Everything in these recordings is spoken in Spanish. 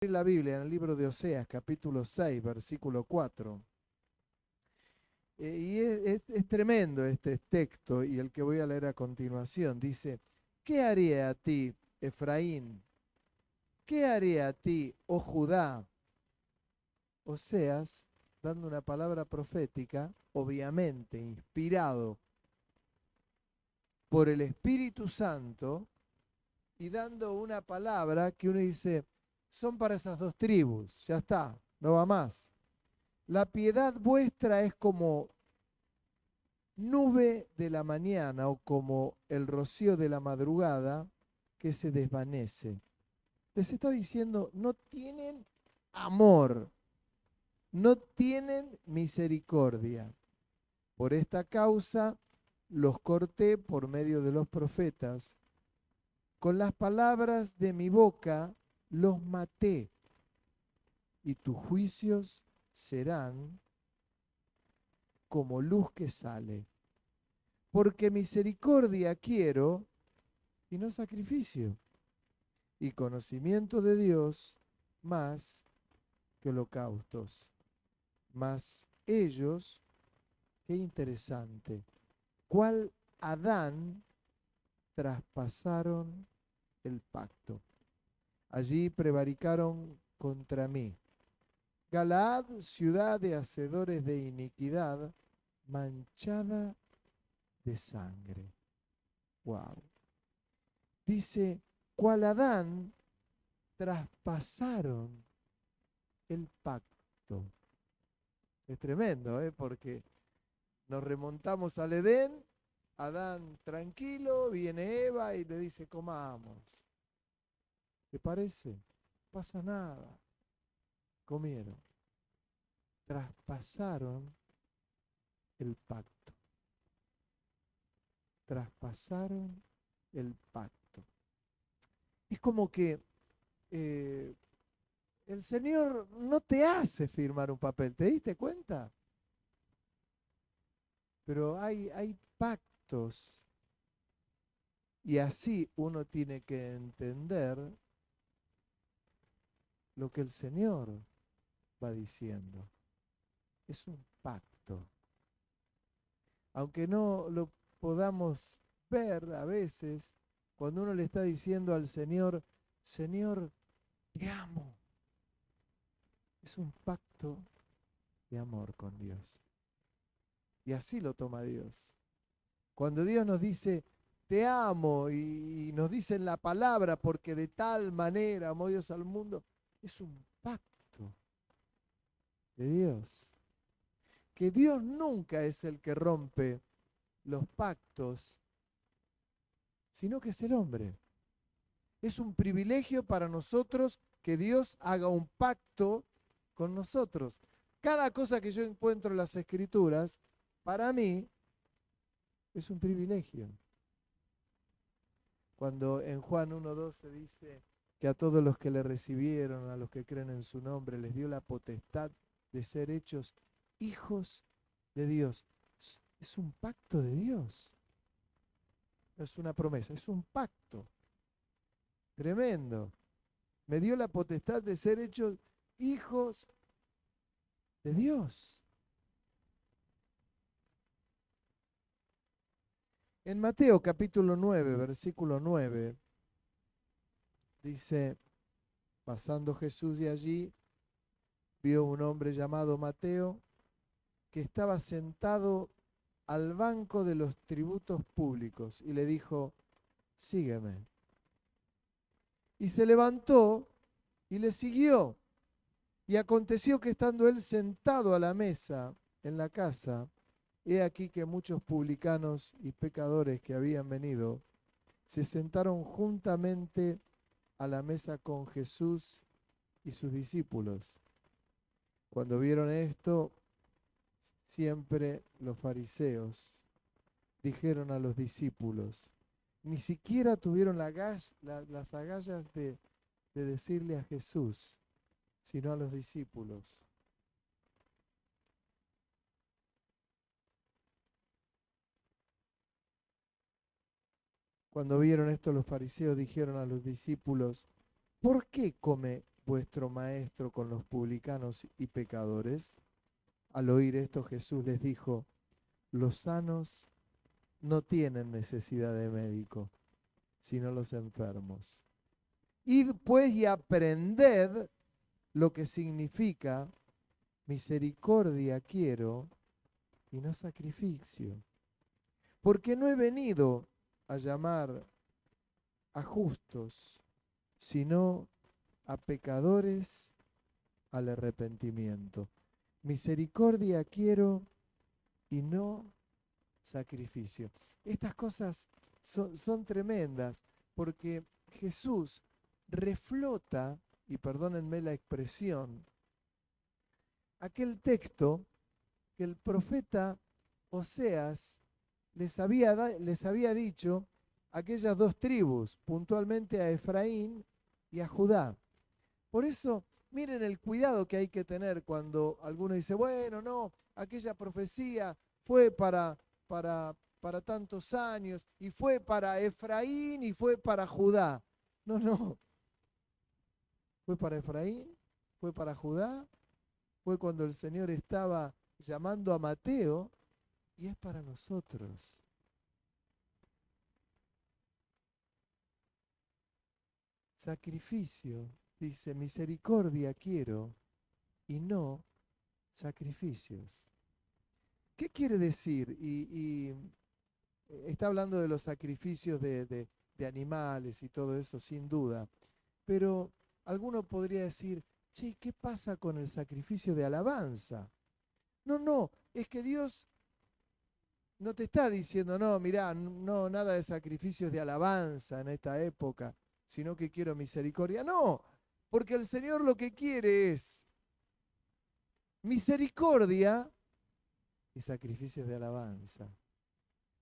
La Biblia en el libro de Oseas, capítulo 6, versículo 4. Y es tremendo este texto y el que voy a leer a continuación. Dice, ¿qué haré a ti, Efraín? ¿Qué haré a ti, oh Judá? Oseas, dando una palabra profética, obviamente inspirado por el Espíritu Santo, y dando una palabra que uno dice, son para esas dos tribus, ya está, no va más. La piedad vuestra es como nube de la mañana o como el rocío de la madrugada que se desvanece. Les está diciendo, no tienen amor, no tienen misericordia. Por esta causa los corté por medio de los profetas. Con las palabras de mi boca los maté, y tus juicios serán como luz que sale. Porque misericordia quiero y no sacrificio, y conocimiento de Dios más que holocaustos. Mas ellos, qué interesante, ¿cuál Adán traspasaron el pacto? Allí prevaricaron contra mí. Galaad, ciudad de hacedores de iniquidad, manchada de sangre. Wow. Dice, cual Adán traspasaron el pacto. Es tremendo, porque nos remontamos al Edén, Adán tranquilo, viene Eva y le dice, comamos. ¿Te parece? No pasa nada. Comieron. Traspasaron el pacto. Traspasaron el pacto. Es como que eh, el Señor no te hace firmar un papel, ¿te diste cuenta? Pero hay pactos y así uno tiene que entender lo que el Señor va diciendo. Es un pacto. Aunque no lo podamos ver a veces, cuando uno le está diciendo al Señor, Señor, te amo. Es un pacto de amor con Dios. Y así lo toma Dios. Cuando Dios nos dice, te amo, y nos dice en la palabra, porque de tal manera amó Dios al mundo, es un pacto de Dios. Que Dios nunca es el que rompe los pactos, sino que es el hombre. Es un privilegio para nosotros que Dios haga un pacto con nosotros. Cada cosa que yo encuentro en las Escrituras, para mí, es un privilegio. Cuando en Juan 1:12 dice que a todos los que le recibieron, a los que creen en su nombre, les dio la potestad de ser hechos hijos de Dios. Es un pacto de Dios. No es una promesa, es un pacto. Tremendo. Me dio la potestad de ser hechos hijos de Dios. En Mateo capítulo 9, versículo 9, dice, pasando Jesús de allí, vio un hombre llamado Mateo que estaba sentado al banco de los tributos públicos y le dijo, sígueme. Y se levantó y le siguió. Y aconteció que estando él sentado a la mesa en la casa, he aquí que muchos publicanos y pecadores que habían venido se sentaron juntamente a la mesa con Jesús y sus discípulos. Cuando vieron esto, siempre los fariseos dijeron a los discípulos, ni siquiera tuvieron las agallas de decirle a Jesús, sino a los discípulos. Cuando vieron esto, los fariseos dijeron a los discípulos, ¿por qué come vuestro maestro con los publicanos y pecadores? Al oír esto, Jesús les dijo, los sanos no tienen necesidad de médico, sino los enfermos. Id pues y aprended lo que significa misericordia quiero y no sacrificio. Porque no he venido a llamar a justos, sino a pecadores al arrepentimiento. Misericordia quiero y no sacrificio. Estas cosas son tremendas porque Jesús reflota, y perdónenme la expresión, aquel texto que el profeta Oseas les había dicho a aquellas dos tribus, puntualmente a Efraín y a Judá. Por eso, miren el cuidado que hay que tener cuando alguno dice, bueno, no, aquella profecía fue para tantos años, y fue para Efraín y fue para Judá. No, no. Fue para Efraín, fue para Judá, fue cuando el Señor estaba llamando a Mateo, y es para nosotros. Sacrificio, dice, misericordia quiero y no sacrificios. ¿Qué quiere decir? Y está hablando de los sacrificios de animales y todo eso, sin duda. Pero alguno podría decir, che, ¿qué pasa con el sacrificio de alabanza? No, no, es que Dios no te está diciendo, no, mirá, no, nada de sacrificios de alabanza en esta época, sino que quiero misericordia. No, porque el Señor lo que quiere es misericordia y sacrificios de alabanza.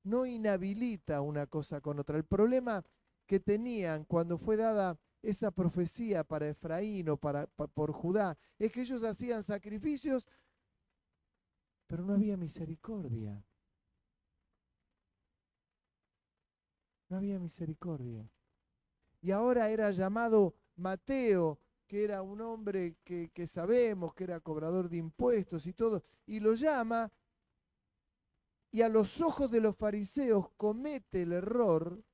No inhabilita una cosa con otra. El problema que tenían cuando fue dada esa profecía para Efraín o por Judá es que ellos hacían sacrificios, pero no había misericordia. No había misericordia. Y ahora era llamado Mateo, que era un hombre que sabemos que era cobrador de impuestos y todo, y lo llama, y a los ojos de los fariseos comete el error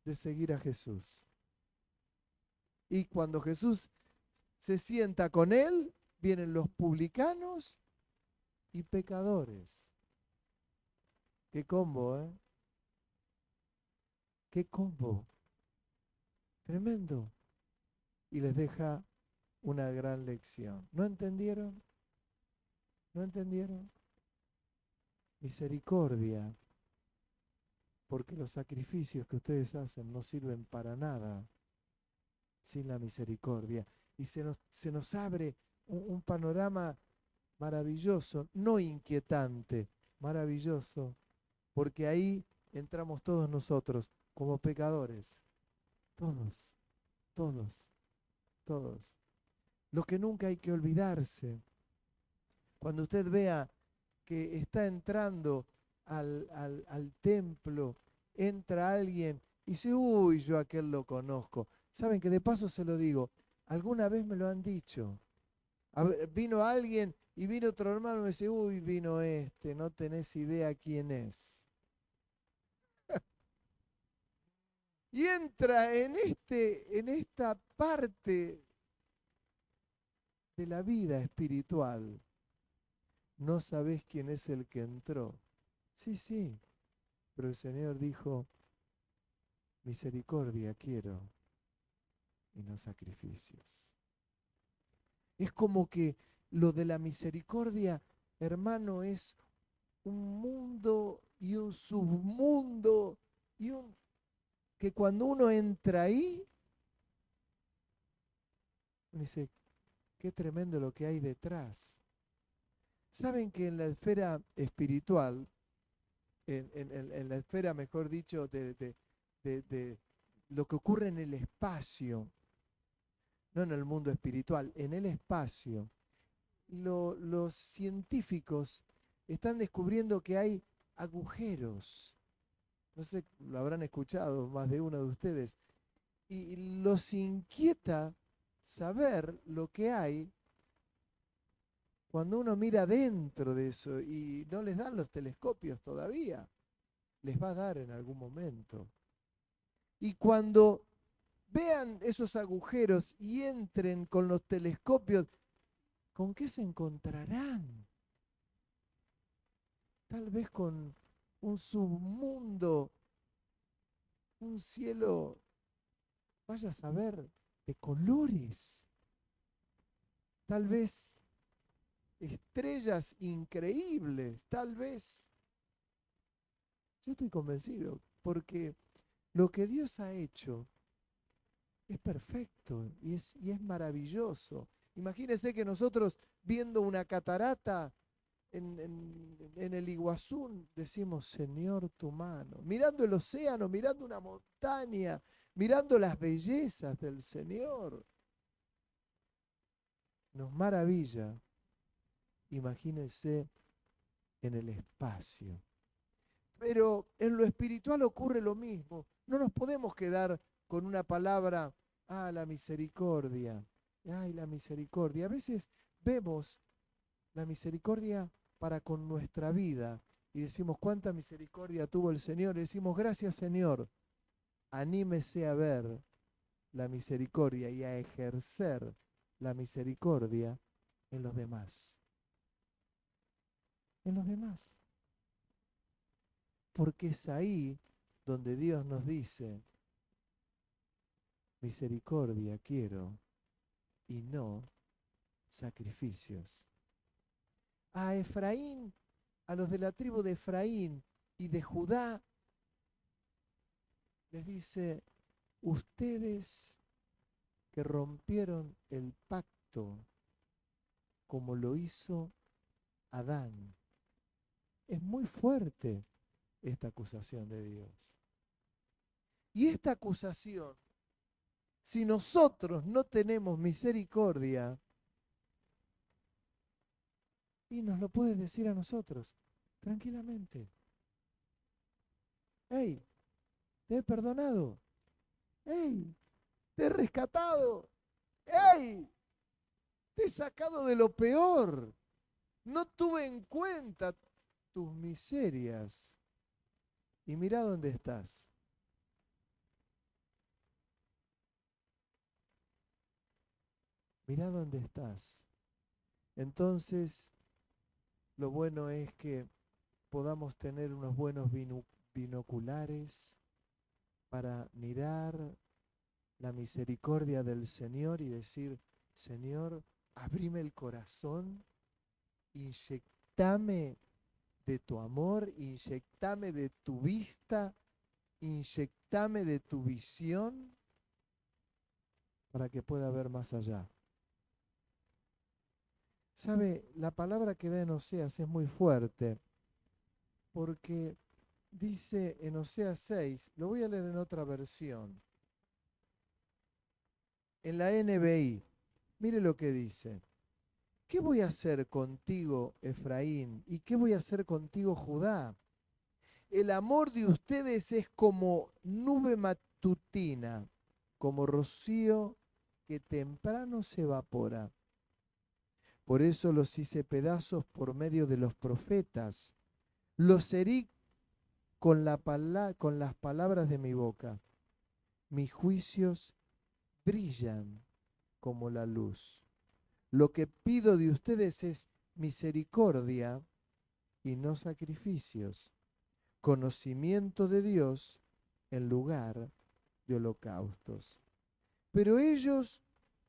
de seguir a Jesús. Y cuando Jesús se sienta con él, vienen los publicanos y pecadores. Qué combo, ¿eh? Qué combo. Tremendo. Y les deja una gran lección. ¿No entendieron? ¿No entendieron? Misericordia, porque los sacrificios que ustedes hacen no sirven para nada sin la misericordia. Y se nos abre un panorama maravilloso, no inquietante, maravilloso, porque ahí entramos todos nosotros como pecadores, todos, todos, todos. Lo que nunca hay que olvidarse, cuando usted vea que está entrando al templo, entra alguien y dice, uy, yo aquel lo conozco. Saben que de paso se lo digo, alguna vez me lo han dicho. Vino alguien y vino otro hermano y me dice, uy, vino este, no tenés idea quién es. Y entra en esta parte de la vida espiritual. No sabés quién es el que entró. Sí, sí, pero el Señor dijo, misericordia quiero y no sacrificios. Es como que lo de la misericordia, hermano, es un mundo y un submundo y que cuando uno entra ahí, uno dice, qué tremendo lo que hay detrás. Saben que en la esfera espiritual, en la esfera, mejor dicho, de lo que ocurre en el espacio, no en el mundo espiritual, en el espacio, los científicos están descubriendo que hay agujeros. No sé, lo habrán escuchado más de uno de ustedes. Y los inquieta saber lo que hay cuando uno mira dentro de eso y no les dan los telescopios todavía. Les va a dar en algún momento. Y cuando vean esos agujeros y entren con los telescopios, ¿con qué se encontrarán? Tal vez con un submundo, un cielo, vaya a saber, de colores. Tal vez estrellas increíbles, tal vez. Yo estoy convencido, porque lo que Dios ha hecho es perfecto y es maravilloso. Imagínense que nosotros viendo una catarata en el Iguazú decimos, Señor, tu mano. Mirando el océano, mirando una montaña, mirando las bellezas del Señor. Nos maravilla. Imagínense en el espacio. Pero en lo espiritual ocurre lo mismo. No nos podemos quedar con una palabra, la misericordia. Ay, la misericordia. A veces vemos la misericordia para con nuestra vida y decimos, cuánta misericordia tuvo el Señor. Y decimos, gracias Señor. Anímese a ver la misericordia y a ejercer la misericordia en los demás. En los demás. Porque es ahí donde Dios nos dice, misericordia quiero y no sacrificios. A Efraín, a los de la tribu de Efraín y de Judá, les dice, ustedes que rompieron el pacto como lo hizo Adán. Es muy fuerte esta acusación de Dios. Y esta acusación, si nosotros no tenemos misericordia, y nos lo puedes decir a nosotros, tranquilamente. ¡Hey! Te he perdonado. ¡Hey! Te he rescatado. ¡Hey! Te he sacado de lo peor. No tuve en cuenta tus miserias. Y mira dónde estás. Mira dónde estás. Entonces, lo bueno es que podamos tener unos buenos binoculares para mirar la misericordia del Señor y decir, Señor, abrime el corazón, inyectame de tu amor, inyectame de tu vista, inyectame de tu visión para que pueda ver más allá. ¿Sabe? La palabra que da en Oseas es muy fuerte porque dice en Oseas 6, lo voy a leer en otra versión, en la NBI, mire lo que dice. ¿Qué voy a hacer contigo, Efraín? ¿Y qué voy a hacer contigo, Judá? El amor de ustedes es como nube matutina, como rocío que temprano se evapora. Por eso los hice pedazos por medio de los profetas. Los herí con las palabras de mi boca. Mis juicios brillan como la luz. Lo que pido de ustedes es misericordia y no sacrificios, conocimiento de Dios en lugar de holocaustos. Pero ellos,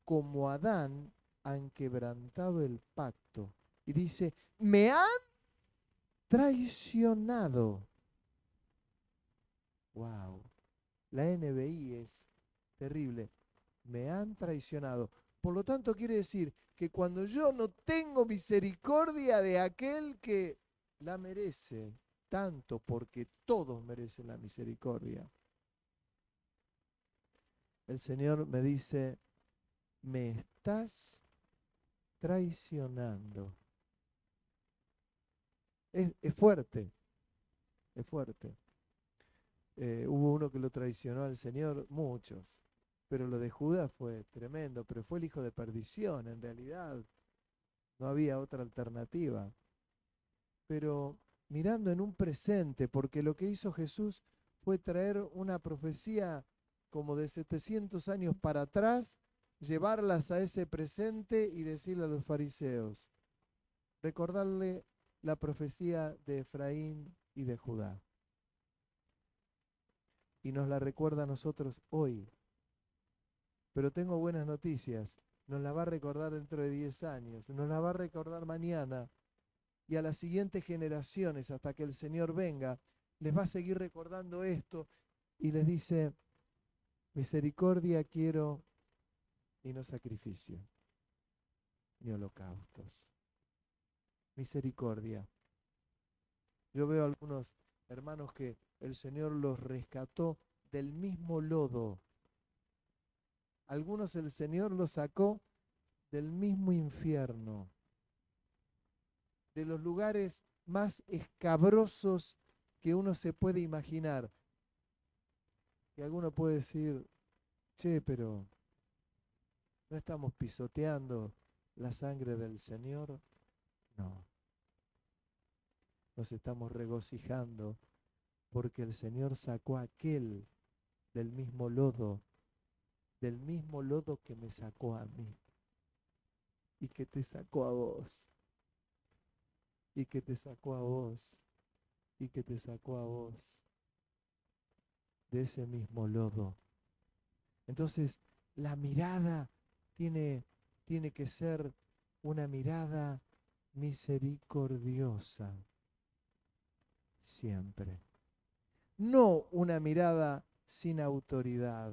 como Adán, han quebrantado el pacto. Y dice, me han traicionado. Wow, la NBI es terrible. Me han traicionado. Por lo tanto, quiere decir que cuando yo no tengo misericordia de aquel que la merece, tanto porque todos merecen la misericordia, el Señor me dice, me estás traicionando. Es fuerte, es fuerte. Hubo uno que lo traicionó al Señor, muchos. Pero lo de Judas fue tremendo, pero fue el hijo de perdición, en realidad no había otra alternativa. Pero mirando en un presente, porque lo que hizo Jesús fue traer una profecía como de 700 años para atrás, llevarlas a ese presente y decirle a los fariseos, recordarle la profecía de Efraín y de Judá. Y nos la recuerda a nosotros hoy. Pero tengo buenas noticias. Nos la va a recordar dentro de 10 años, nos la va a recordar mañana y a las siguientes generaciones hasta que el Señor venga, les va a seguir recordando esto y les dice, misericordia quiero y no sacrificio, ni holocaustos. Misericordia. Yo veo a algunos hermanos que el Señor los rescató del mismo lodo. Algunos el Señor los sacó del mismo infierno, de los lugares más escabrosos que uno se puede imaginar. Y alguno puede decir, che, pero ¿no estamos pisoteando la sangre del Señor? No, nos estamos regocijando porque el Señor sacó a aquel del mismo lodo que me sacó a mí y que te sacó a vos, y que te sacó a vos, y que te sacó a vos de ese mismo lodo. Entonces, la mirada tiene que ser una mirada misericordiosa, siempre. No una mirada sin autoridad,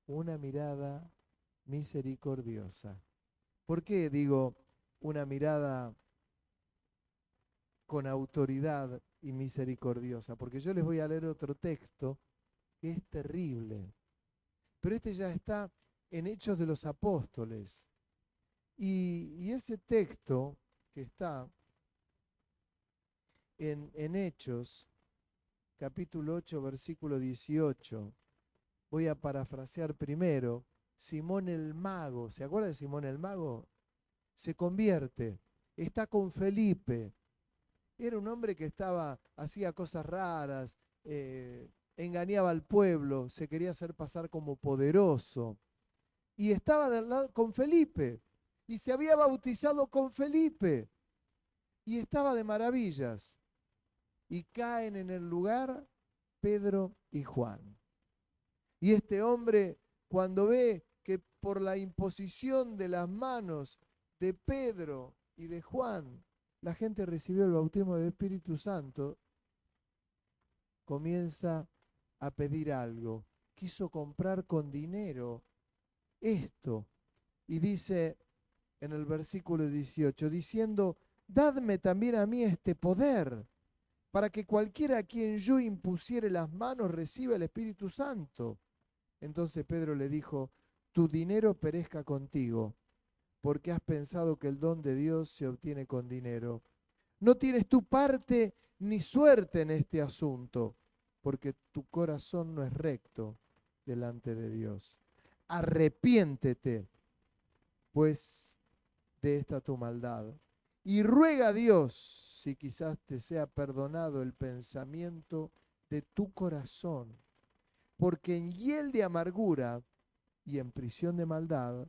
una mirada misericordiosa. ¿Por qué digo una mirada con autoridad y misericordiosa? Porque yo les voy a leer otro texto que es terrible. Pero este ya está en Hechos de los Apóstoles. Y ese texto que está en Hechos, capítulo 8, versículo 18, voy a parafrasear primero. Simón el mago, ¿se acuerda de Simón el mago? Se convierte, está con Felipe. Era un hombre que hacía cosas raras, engañaba al pueblo, se quería hacer pasar como poderoso. Y estaba con Felipe, y se había bautizado con Felipe, y estaba de maravillas. Y caen en el lugar Pedro y Juan. Y este hombre, cuando ve que por la imposición de las manos de Pedro y de Juan, la gente recibió el bautismo del Espíritu Santo, comienza a pedir algo. Quiso comprar con dinero esto. Y dice en el versículo 18, diciendo, dadme también a mí este poder, para que cualquiera a quien yo impusiere las manos reciba el Espíritu Santo. Entonces Pedro le dijo, tu dinero perezca contigo, porque has pensado que el don de Dios se obtiene con dinero. No tienes tu parte ni suerte en este asunto, porque tu corazón no es recto delante de Dios. Arrepiéntete, pues, de esta tu maldad, y ruega a Dios si quizás te sea perdonado el pensamiento de tu corazón, porque en hiel de amargura y en prisión de maldad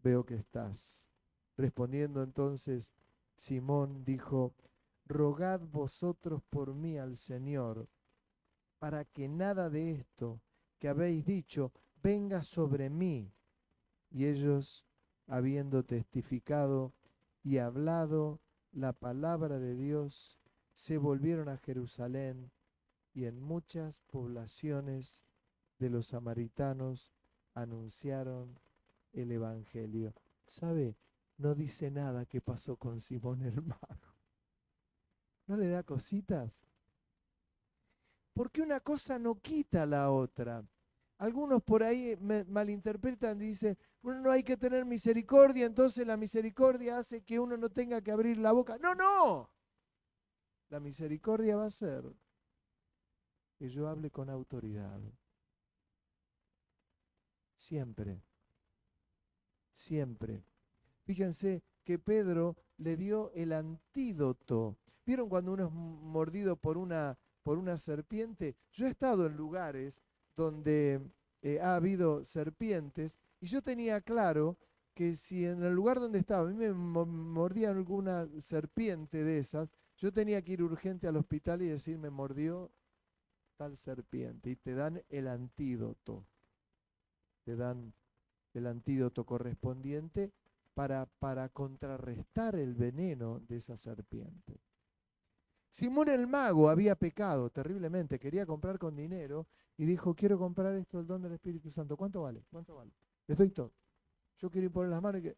veo que estás. Respondiendo entonces, Simón dijo, rogad vosotros por mí al Señor, para que nada de esto que habéis dicho venga sobre mí. Y ellos, habiendo testificado y hablado la palabra de Dios, se volvieron a Jerusalén y en muchas poblaciones de los samaritanos anunciaron el Evangelio. ¿Sabe? No dice nada qué pasó con Simón el mago. ¿No le da cositas? Porque una cosa no quita la otra. Algunos por ahí malinterpretan y dicen, bueno, no hay que tener misericordia, entonces la misericordia hace que uno no tenga que abrir la boca. No, no. La misericordia va a ser que yo hable con autoridad. siempre, siempre. Fíjense que Pedro le dio el antídoto. ¿Vieron cuando uno es mordido por una serpiente? Yo he estado en lugares donde ha habido serpientes y yo tenía claro que si en el lugar donde estaba a mí me mordía alguna serpiente de esas, yo tenía que ir urgente al hospital y decir, me mordió tal serpiente. Y te dan el antídoto. Te dan el antídoto correspondiente para contrarrestar el veneno de esa serpiente. Simón el mago había pecado terriblemente, quería comprar con dinero y dijo, quiero comprar esto, el don del Espíritu Santo. ¿Cuánto vale? ¿Cuánto vale? Les doy todo. Yo quiero ir poner las manos y que...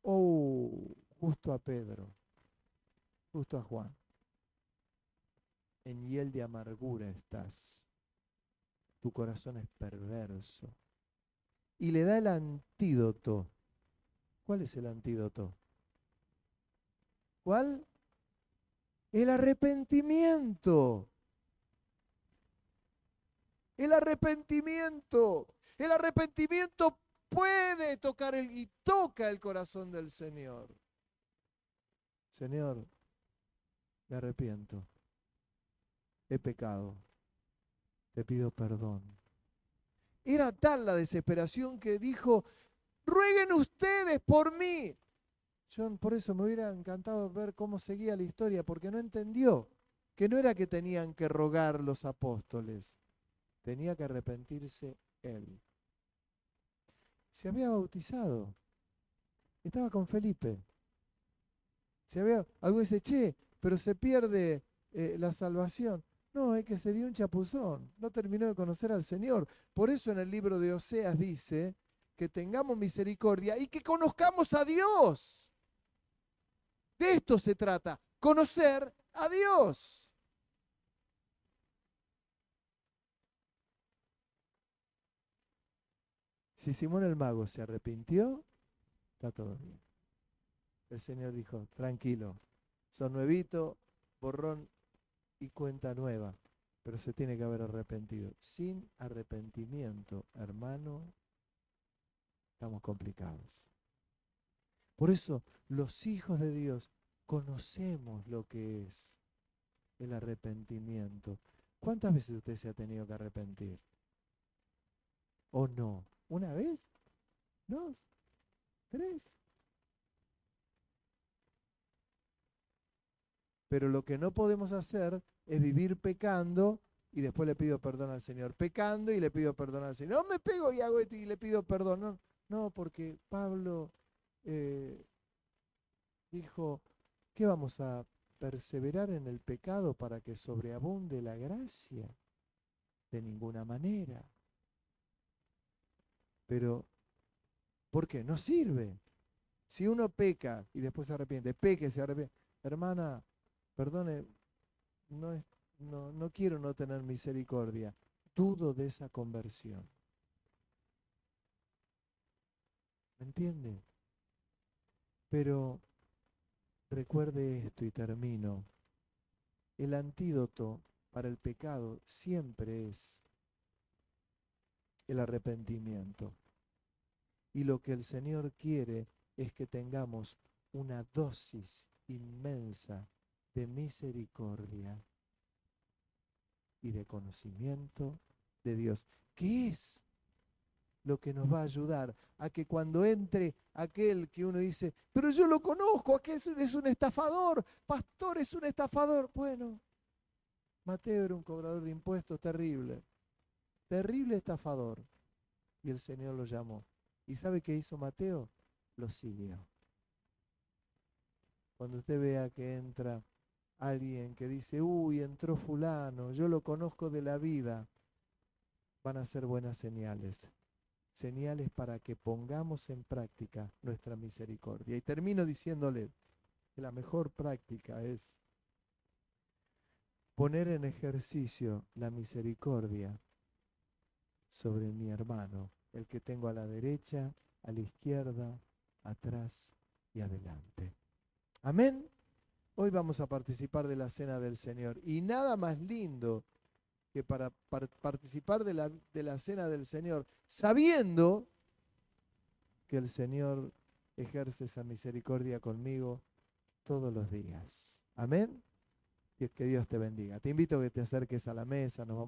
Oh, justo a Pedro, justo a Juan. En hiel de amargura estás. Tu corazón es perverso. Y le da el antídoto. ¿Cuál es el antídoto? ¿Cuál? El arrepentimiento. El arrepentimiento. El arrepentimiento puede tocar y toca el corazón del Señor. Señor, me arrepiento. He pecado. Te pido perdón. Era tal la desesperación que dijo, rueguen ustedes por mí. Yo por eso me hubiera encantado ver cómo seguía la historia, porque no entendió que no era que tenían que rogar los apóstoles, tenía que arrepentirse él. Se había bautizado, estaba con Felipe. Algo dice, che, pero se pierde la salvación. No, es que se dio un chapuzón, no terminó de conocer al Señor. Por eso en el libro de Oseas dice que tengamos misericordia y que conozcamos a Dios. De esto se trata, conocer a Dios. Si Simón el mago se arrepintió, está todo bien. El Señor dijo, tranquilo, son nuevito, borrón y cuenta nueva, pero se tiene que haber arrepentido. Sin arrepentimiento, hermano, estamos complicados. Por eso los hijos de Dios conocemos lo que es el arrepentimiento. ¿Cuántas veces usted se ha tenido que arrepentir? ¿O no? ¿Una vez? ¿Dos? ¿Tres? Pero lo que no podemos hacer es vivir pecando y después le pido perdón al Señor. Pecando y le pido perdón al Señor. No me pego y hago esto y le pido perdón. No, no, porque Pablo dijo, ¿qué vamos a perseverar en el pecado para que sobreabunde la gracia? De ninguna manera. Pero, ¿por qué? No sirve. Si uno peca y después se arrepiente, peca y se arrepiente, hermana, perdone, no quiero no tener misericordia. Dudo de esa conversión. ¿Me entiende? Pero recuerde esto y termino. El antídoto para el pecado siempre es el arrepentimiento. Y lo que el Señor quiere es que tengamos una dosis inmensa de misericordia y de conocimiento de Dios, que es lo que nos va a ayudar a que cuando entre aquel que uno dice, pero yo lo conozco, aquel es un estafador, pastor es un estafador. Bueno, Mateo era un cobrador de impuestos terrible, terrible estafador, y el Señor lo llamó. ¿Y sabe qué hizo Mateo? Lo siguió. Cuando usted vea que entra alguien que dice, uy, entró fulano, yo lo conozco de la vida, van a ser buenas señales. Señales para que pongamos en práctica nuestra misericordia. Y termino diciéndole que la mejor práctica es poner en ejercicio la misericordia sobre mi hermano, el que tengo a la derecha, a la izquierda, atrás y adelante. Amén. Hoy vamos a participar de la cena del Señor. Y nada más lindo que para participar de la cena del Señor, sabiendo que el Señor ejerce esa misericordia conmigo todos los días. Amén. Y que Dios te bendiga. Te invito a que te acerques a la mesa, nos vamos